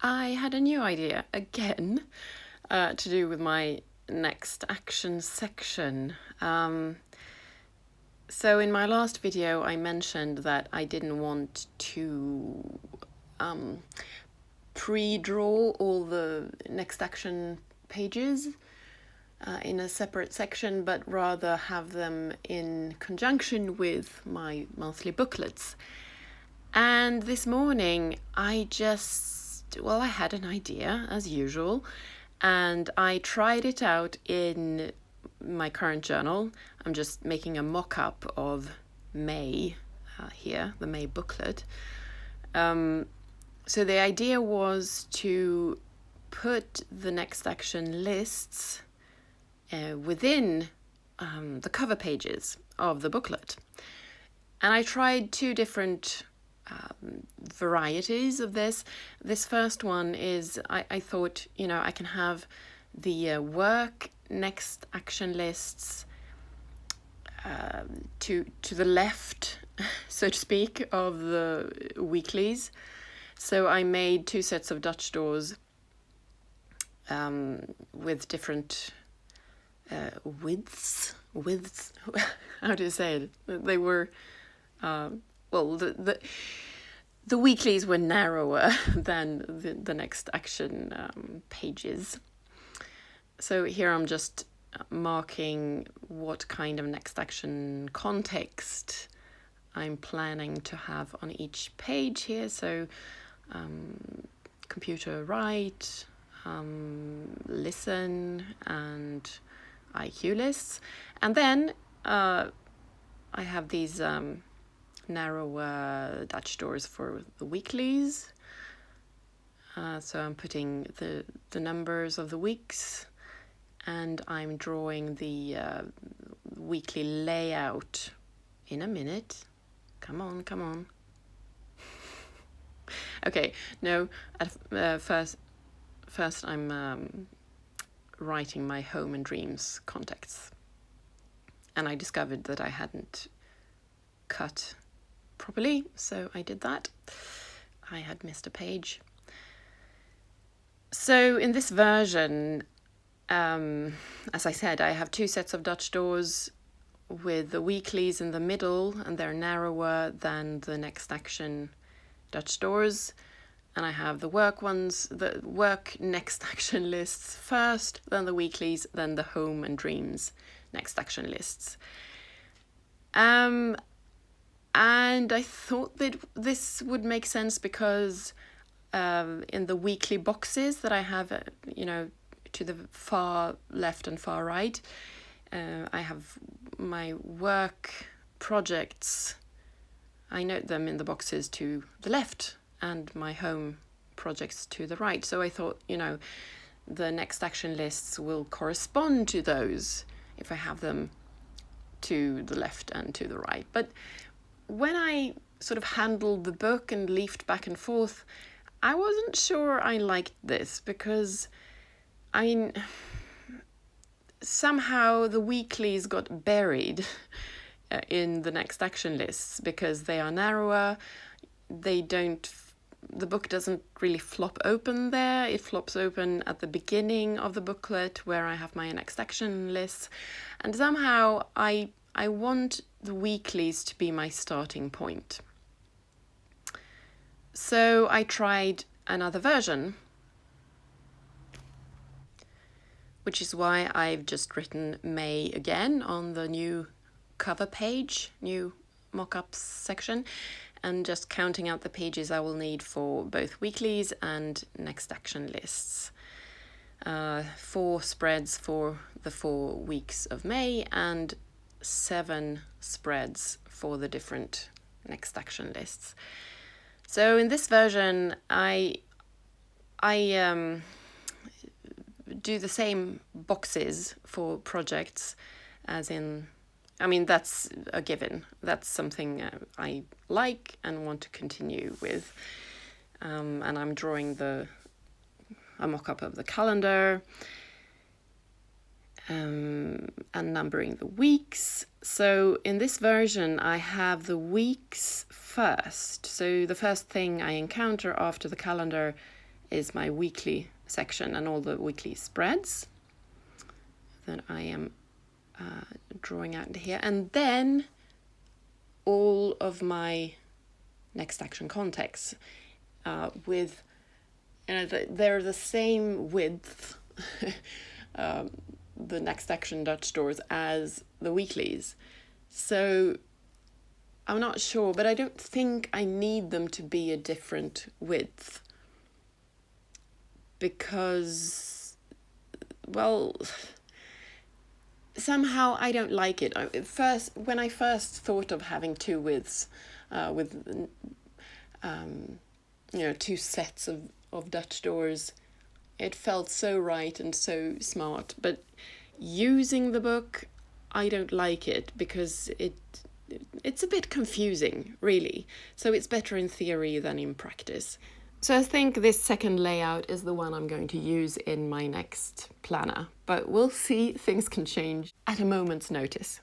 I had a new idea again to do with my next action section. So in my last video I mentioned that I didn't want to pre-draw all the next action pages in a separate section, but rather have them in conjunction with my monthly booklets. And this morning I had an idea as usual, and I tried it out in my current journal. I'm just making a mock-up of May here, the May booklet. So the idea was to put the next action lists within the cover pages of the booklet. And I tried two different varieties of this. This first one is, I thought, I can have the work next action lists to the left, so to speak, of the weeklies. So I made two sets of Dutch doors with different widths, how do you say it? They were, the weeklies were narrower than the next action pages. So here I'm just marking what kind of next action context I'm planning to have on each page here. So computer write, listen, and IQ lists. And then I have these narrow Dutch doors for the weeklies. So I'm putting the numbers of the weeks, and I'm drawing the weekly layout in a minute. Come on. Okay, no, first I'm writing my home and dreams contexts. And I discovered that I hadn't cut properly, so I did that. I had missed a page. So in this version, as I said, I have two sets of Dutch doors with the weeklies in the middle, and they're narrower than the next action Dutch doors. And I have the work next action lists first, then the weeklies, then the home and dreams next action lists. And I thought that this would make sense because in the weekly boxes that I have, to the far left and far right, I have my work projects. I note them in the boxes to the left and my home projects to the right. So I thought, the next action lists will correspond to those if I have them to the left and to the right. But when I sort of handled the book and leafed back and forth, I wasn't sure I liked this because, somehow the weeklies got buried in the next action lists because they are narrower. The book doesn't really flop open there. It flops open at the beginning of the booklet where I have my next action lists. And somehow I want the weeklies to be my starting point. So I tried another version, which is why I've just written May again on the new cover page, new mock-ups section, and just counting out the pages I will need for both weeklies and next action lists. 4 spreads for the 4 weeks of May and 7 spreads for the different next action lists. So in this version, I do the same boxes for projects as in, that's a given. That's something I like and want to continue with. And I'm drawing a mock-up of the calendar and numbering the weeks. So in this version, I have the weeks first. So the first thing I encounter after the calendar is my weekly section and all the weekly spreads that I am drawing out here. And then all of my next action contexts with, they're the same width, the next action Dutch doors, as the weeklies. So I'm not sure, but I don't think I need them to be a different width, because, well, somehow I don't like it. When I first thought of having two widths, with two sets of Dutch doors, it felt so right and so smart. But using the book, I don't like it, because it's a bit confusing, really. So it's better in theory than in practice. So I think this second layout is the one I'm going to use in my next planner, but we'll see, things can change at a moment's notice.